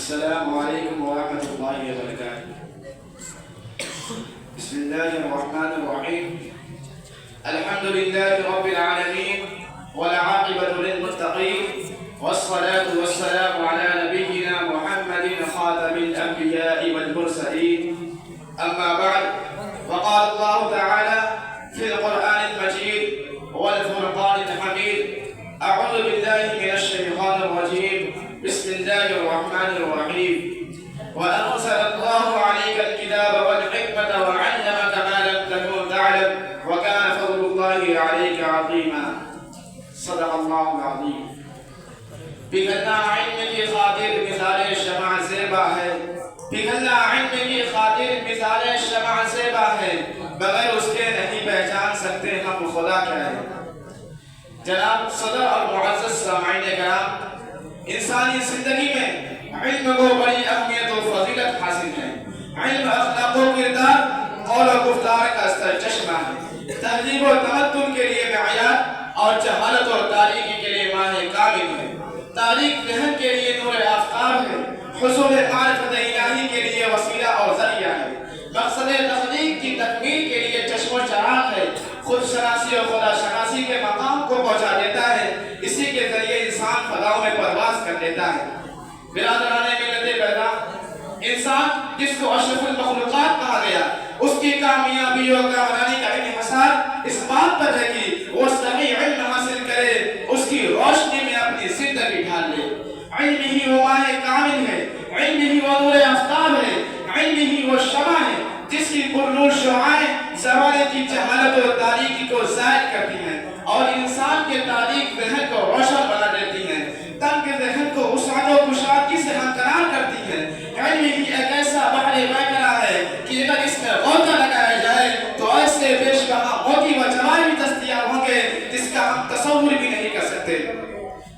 السلام عليكم ورحمة الله وبركاته. بسم الله الرحمن الرحيم. الحمد لله رب العالمين والعاقبة للمتقين والصلاة والسلام على نبينا محمد خاتم الأنبياء والمرسلين. أما بعد، وقال الله تعالى في القرآن المجيد والفرقان الحميد: أعوذ بالله من الشيطان الرجيم، بسم الله الرحمن الرحيم. وأنزل الله عليك الكتاب والحكمة وعلمك ما لم تكن تعلم وكان فضل الله عليك عظيما. صدق الله العظيم. پگھلنا علم کی خاطر مثال شمع زیبا ہے، پگھلنا علم کی خاطر مثال شمع زیبا ہے، بغیر اس کے نہیں پہچان سکتے ہم خدا کیا ہے۔ جناب صدر اور معزز سامعین کرام، انسانی زندگی میں علم کو بڑی اہمیت و فضیلت حاصل ہے۔ علم اخلاق و کردار، قول و گفتار کا سرچشمہ ہے، تہذیب و تمدن کے لیے معیار اور جہالت اور تاریکی کے لیے ماہ کامل ہے۔ تاریخ ذہن کے لیے نور آفتاب ہے، حصول معرفت الہی کے لیے وسیلہ اور ذریعہ ہے، مقصد تخلیق کی تکمیل کے لیے چشم و چراغ ہے، خود شناسی اور خدا شناسی کے مقام کو پہنچا دیتا ہے، اسی کے ذریعے انسان فضاؤں میں پرواز کر لیتا ہے۔ برادران ملت بیدار، انسان جس کو اشرف المخلوقات کہا گیا، اس کی کامیابی اور کامرانی کا انحصار اس بات پر ہے کہ وہ صحیح علم حاصل کرے، اس کی روشنی میں اپنی زندگی ڈھال لے۔ علم ہی وہ ماہ کامل ہے، علم ہی وہ نور آفتاب ہے، علم ہی وہ شمع ہے جس کی پرنور شعاعیں زمانے کی جہالت اور تاریکی کو زائد کرتی ہیں اور انسان کے تاریک ذہن کو روشن بنا دیتی ہیں، تنگ ذہن کو وسعت و کشادگی سے ہمکنار کرتی ہیں۔ علم ہی ایک ایسا بحر بیکرا ہے کہ اگر اس میں غوطہ لگایا جائے تو ایسے بیش بہا موتی و جواہر بھی دستیاب ہوں گے جس کا ہم تصور بھی نہیں کر سکتے۔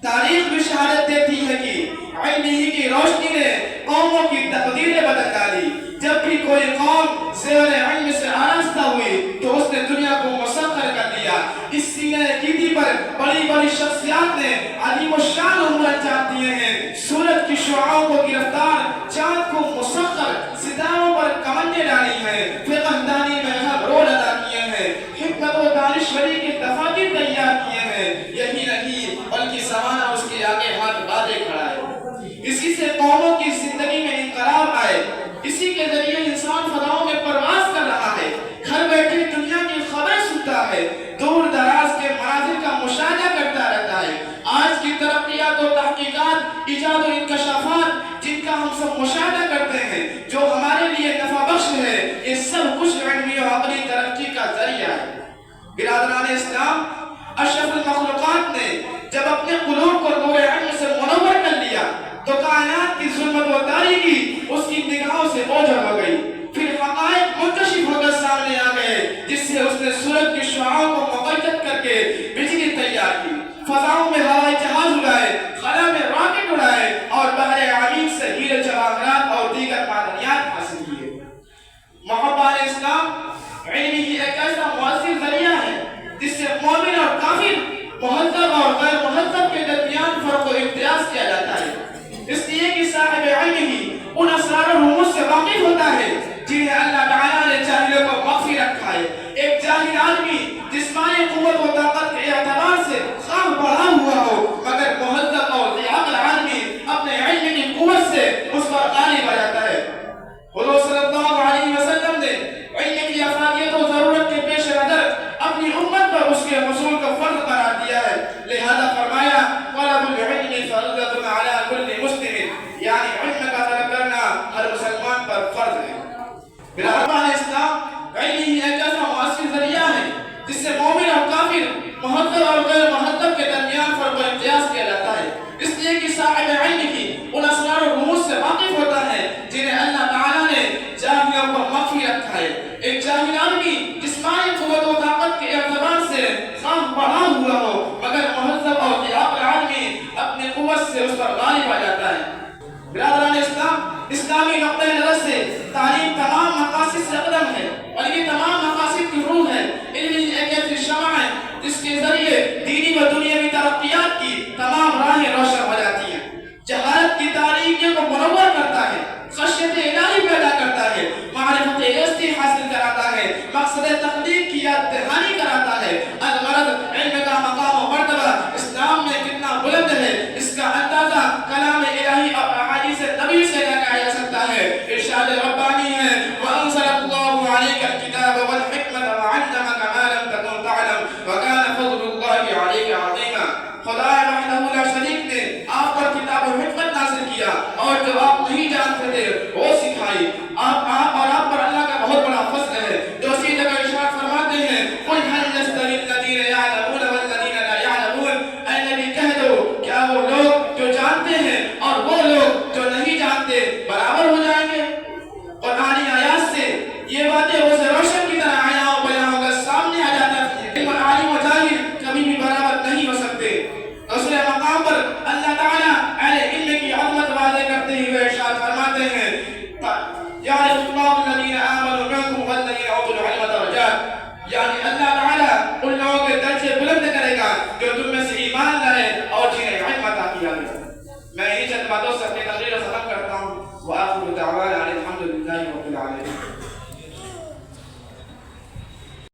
تاریخ بھی شہادت دیتی ہے کہ علم ہی کی روشنی نے قوموں کی تقدیریں بدل ڈالی۔ جب بھی کوئی قوم زیور علم سے آراستہ ہوئی تو اس نے دنیا کو مسخر کر دیا۔ اس سینہ گیتی پر بڑی بڑی شخصیات نے عظیم الشان امور انجام دیے ہیں، سورج کی شعاعوں کو گرفتار، چاند کو مسخر، ستاروں پر کمندیں ڈالی ہیں، فقہ دانی میں اہم رول ادا کیے ہیں، حکمت و دانشوری کے دفاتر تیار کیے ہیں۔ یہی نہیں بلکہ زمانہ اس کے آگے ہاتھ باندھے کھڑا ہے۔ اسی سے قوموں کی زندگی میں انقلاب آئے، اسی کے ذریعے انسان فضاؤں میں پرواز کر رہا ہے، گھر بیٹھے دنیا کی خبریں سنتا ہے، دور دراز کے مناظر کا مشاہدہ کرتا رہتا ہے۔ آج کی ترقیات و تحقیقات، ایجاد و انکشافات جن کا ہم سب مشاہدہ کرتے ہیں، جو ہمارے لیے نفع بخش ہے، یہ سب کچھ علمی و عقلی ترقی کا ذریعہ ہے۔ برادران اسلام، اشرف المخلوقات نے جب اپنے قلوب کو نور علم سے منور کر لیا تو کائنات کی ظلمت و تاریکی اس کی نگاہوں سے اوجھل ہو گئی، پھر حقائق منکشف ہو کر سامنے آ گئے، جس سے اس نے سورج کی شعاعوں کو مقید کر کے بجلی تیار کی، فضاؤں میں ہوائی جہاز اڑائے، خلا میں راکٹ اڑائے اور بحر عمیق سے ہیرے جواہرات اور دیگر معدنیات حاصل کیے۔ محبان اسلام، علم ہی ایک ایسا مؤثر ذریعہ ہے جس سے مومن اور کافر، مہذب اور غیر مہذب کے درمیان فرق و امتیاز کیا جاتا ہے، اس لیے کہ صاحب علم ہی ان اسرار و رموز سے واقف ہوتا ہے جنہیں اللہ تعالیٰ نے جاہلوں کو مخفی رکھا ہے۔ ایک جاہل آدمی جسمانی قوت و طاقت کے اعتبار سے خواہ بڑھا ہوا ہو، مگر مہذب اور ذی عقل آدمی اپنے علم کی قوت سے اس پر غالب آ جاتا ہے۔ حضور صلی اللہ علیہ وسلم نے علم کی افادیت و ضرورت کے پیش نظر اپنی امت پر اس کے حصول کو فرض قرار دیا ہے، لہذا فرمایا طلب العلم فرض علی کل مسلم، یعنی علم کا طلب کرنا ہر مسلمان پر فرض ہے۔ برادران اسلام، علم ہی ایک ایسا مؤثر ذریعہ ہے جس سے مومن اور کافر، مہذب اور غیر مہذب کے درمیان فرق و امتیاز کیا جاتا ہے، اس لیے کہ صاحب علم ہی ان اسرار و رموز سے واقف ہوتا ہے جنہیں اللہ تعالیٰ نے جاہلوں پر مخفی رکھا ہے۔ ایک جاہل آدمی جسمانی قوت و طاقت کے اعتبار سے خواہ بڑھا ہوا ہو، مگر مہذب اور ذی عقل آدمی اپنی قوت سے اس پر غالب آ جاتا ہے۔ برادران اسلام، اسلامی نقطہ نظر سے تعلیم تمام مقاصد سے اقدم ہے اور یہ تمام مقاصد کی روح ہے۔ علم ایک ایسی شمع ہے جس کے ذریعے دینی و دنیاوی ترقیات کی تمام راہیں روشن ہو جاتی ہیں، جہالت کی تاریکیوں کو منور کر ہے. المرض علم کا مقام و مرتبہ اسلام میں کتنا بلند ہے اس کا اندازہ کلام الہی اور احادیث نبی سے لگایا جا سکتا ہے. ارشاد ربانی ہے وانزل اللہ علیک الکتاب والحکمت وعلمک ما لم تکن تعلم وکان فضل اللہ علیک عظیما. خدا وحدہ لا شریک نے آپ پر کتاب و حکمت نازل کیا اور جو آپ نہیں جانتے تھے وہ سکھائی. آپ پر اللہ کا بہت بڑا فضل ہے. جو اسی جگہ ارشاد فرماتے ہیں قل هل يستوي الذين يعلمون والذين لا يعلمون. اے نبی کہہ دو کیا وہ لوگ جو جانتے ہیں اور وہ لوگ جو نہیں جانتے برابر ہو جائیں گے؟ قرآنی آیات سے یہ باتیں روز روشن کی طرح آیا و بیان ہو کر سامنے آ جاتا ہے. علم عالم و جاہل کبھی بھی برابر نہیں ہو سکتے. دوسرے مقام پر اللہ تعالیٰ اہل علم کی عظمت واضح کرتے ہوئے ارشاد فرماتے ہیں یعرف اللہ الذین آمنوا منکم والذین اوتوا العلم درجات. یعنی اللہ تعالیٰ ان لوگوں کے درجے بلند کرے گا جو تم میں سے ایمان لائے اور جنہیں علم عطا کیا گیا. میں انہی چند باتوں سے اپنی تقریر